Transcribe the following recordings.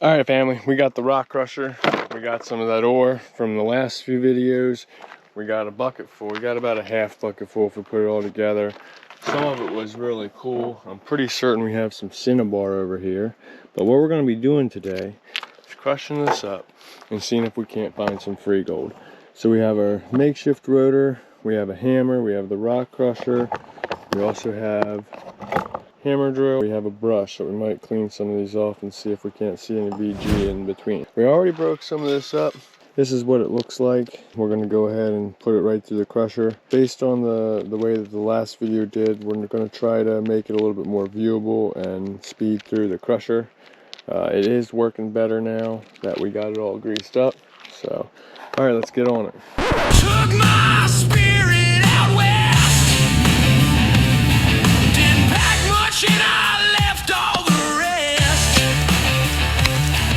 All right, family, we got the rock crusher. We got some of that ore from the last few videos. We got a bucket full. We got about a half bucket full if we put it all together. Some of it was really cool. I'm pretty certain we have some cinnabar over here. But what we're going to be doing today is crushing this up and seeing if we can't find some free gold. So we have our makeshift rotor, we have a hammer, we have the rock crusher, we also have hammer drill, we have a brush that we might clean some of these off and see if we can't see any VG in between. We already broke some of this up. This is what it looks like. We're going to go ahead and put it right through the crusher. Based on the way that the last video did, we're going to try to make it a little bit more viewable and speed through the crusher. It is working better now that we got it all greased up. So, all right, let's get on it. Took my spirit out west. Didn't pack much and I left all the rest.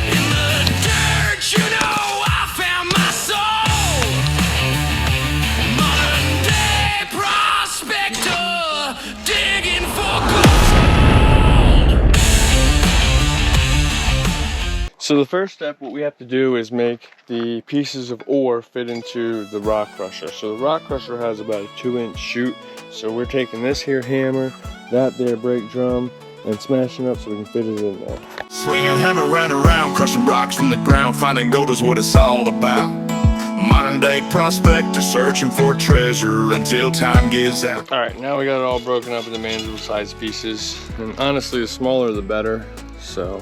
In the dirt, you know, I found my soul. Modern day prospector, digging for gold. So the first step, what we have to do is make the pieces of ore fit into the rock crusher. So the rock crusher has about a 2-inch chute. So we're taking this here hammer, that there brake drum, and smashing it up so we can fit it in there. Swinging hammer round and round, crushing rocks from the ground, finding gold is what it's all about. Modern day prospector searching for treasure until time gives out. All right, now we got it all broken up into manageable size pieces. And honestly, the smaller the better. So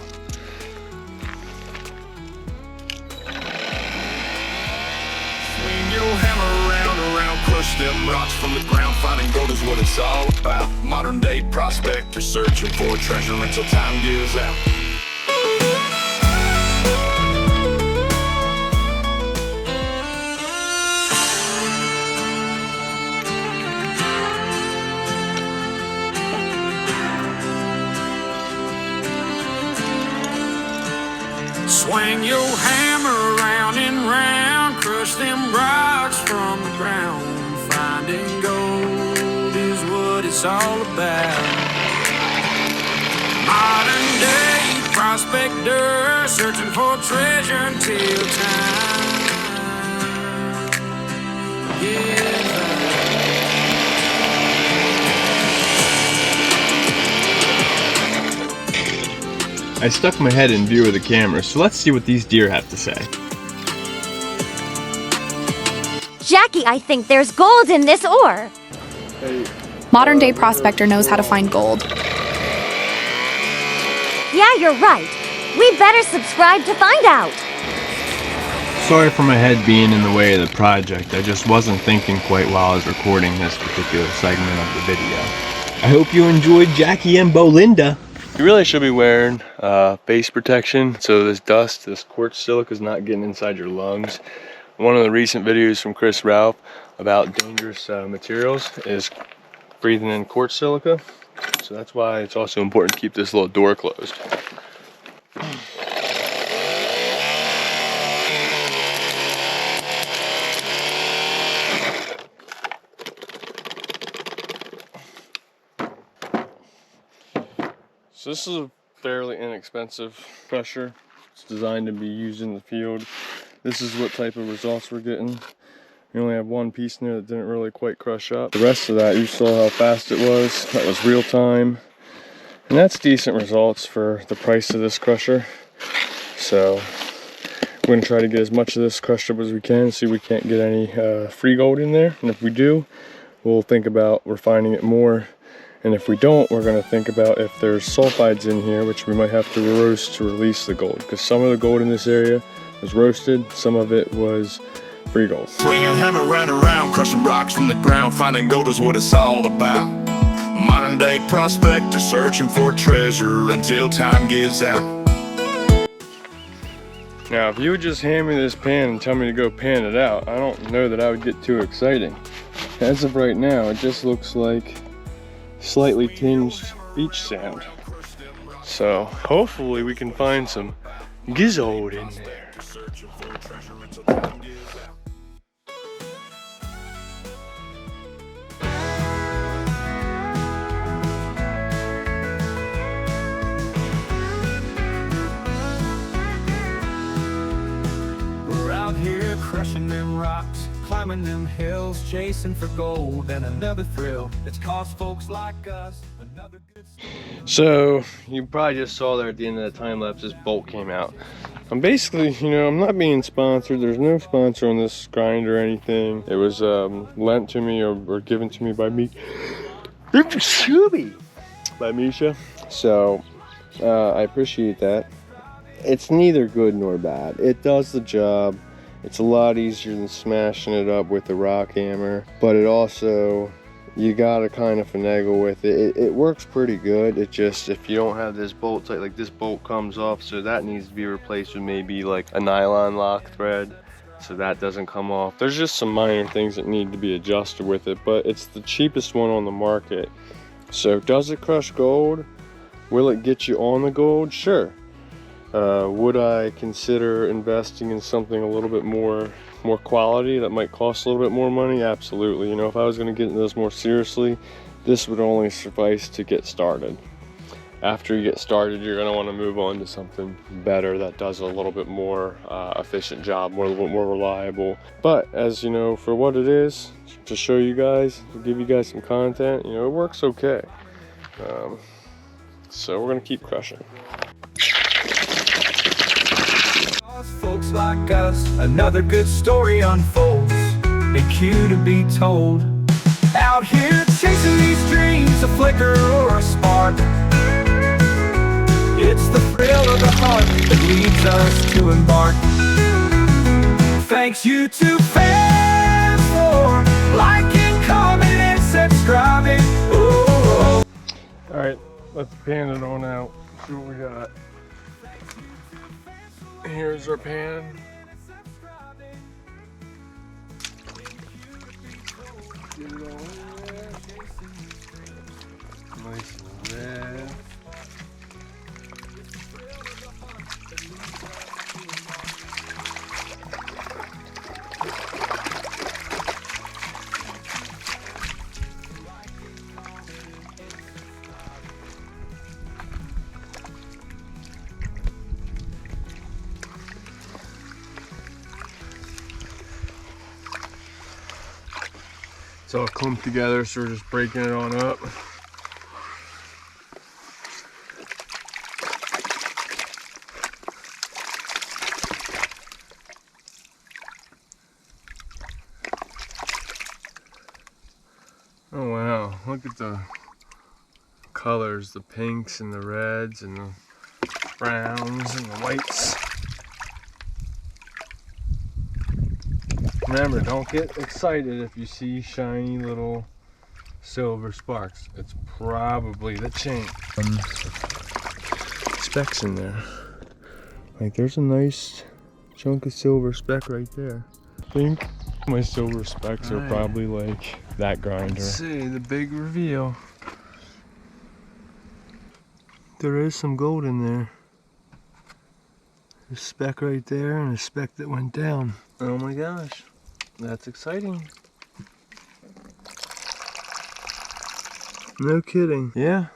Hammer around, crush them rocks from the ground, finding gold is what it's all about. Modern day prospector searching for treasure until time gives out. Swing your hammer round and round, crush them rocks from the ground. Finding gold is what it's all about. Modern day prospector searching for treasure until time gives out. I stuck my head in view of the camera, so let's see what these deer have to say. Jackie, I think there's gold in this ore. Hey, Modern day prospector knows how to find gold. Yeah, you're right. We better subscribe to find out. sorry for my head being in the way of the project. I just wasn't thinking quite while I was recording this particular segment of the video. I hope you enjoyed Jackie and Bolinda. You really should be wearing face protection so this dust, this quartz silica is not getting inside your lungs. One of the recent videos from Chris Ralph about dangerous materials is breathing in quartz silica. So that's why it's also important to keep this little door closed. So this is a fairly inexpensive crusher. It's designed to be used in the field. This is what type of results we're getting. We only have one piece in there that didn't really quite crush up. The rest of that, you saw how fast it was. That was real time. And that's decent results for the price of this crusher. So we're gonna try to get as much of this crushed up as we can, see if we can't get any free gold in there. And if we do, we'll think about refining it more. And if we don't, we're going to think about if there's sulfides in here, which we might have to roast to release the gold. Because some of the gold in this area was roasted, some of it was free gold. Swinging hammer round and round, crushing rocks from the ground, finding gold is what it's all about. Modern day prospector searching for treasure until time gives out. Now, if you would just hand me this pan and tell me to go pan it out, I don't know that I would get too exciting. As of right now, it just looks like slightly tinged beach sand. So hopefully we can find some gizzard in there. crushing them rocks, climbing them hills, chasing for gold and another thrill. It's cost folks like us another good. So you probably just saw there at the end of the time lapse, this bolt came out. I'm basically, you know, I'm not being sponsored. There's no sponsor on this grind or anything. It was lent to me or given to me by me. By Misha. So I appreciate that. It's neither good nor bad. It does the job. It's a lot easier than smashing it up with the rock hammer, but it also, you gotta kind of finagle with it. It works pretty good. It just, if you don't have this bolt tight, like this bolt comes off, so that needs to be replaced with maybe like a nylon lock thread, so that doesn't come off. There's just some minor things that need to be adjusted with it, but it's the cheapest one on the market. So does it crush gold? Will it get you on the gold? Sure. Would I consider investing in something a little bit more quality that might cost a little bit more money? Absolutely. You know, if I was going to get into this more seriously, this would only suffice to get started. After you get started, you're going to want to move on to something better that does a little bit more efficient job, a little bit more reliable. But as you know, for what it is, to show you guys, to give you guys some content, you know, it works okay. So we're going to keep crushing. Folks like us, another good story unfolds, a cue to be told. Out here chasing these dreams, a flicker or a spark. It's the thrill of the heart that leads us to embark. Thanks you to fans for liking, commenting, and subscribing. Ooh. All right, let's pan it on out. See what we got. Here's our pan. Get it all in there. Nice and red. It's all clumped together, so we're just breaking it on up. Oh wow, look at the colors, the pinks and the reds and the browns and the whites. Remember, don't get excited if you see shiny little silver sparks. It's probably the chain. Specks in there. Like there's a nice chunk of silver speck right there. I think my silver specks are probably like that grinder. Let's see, the big reveal. There is some gold in there. There's a speck right there and a speck that went down. Oh my gosh. That's exciting. No kidding. Yeah.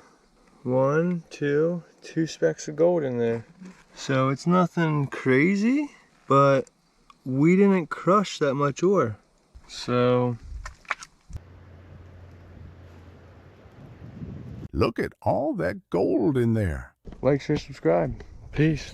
Two specks of gold in there. So it's nothing crazy, but we didn't crush that much ore. So look at all that gold in there. like, share, subscribe. Peace.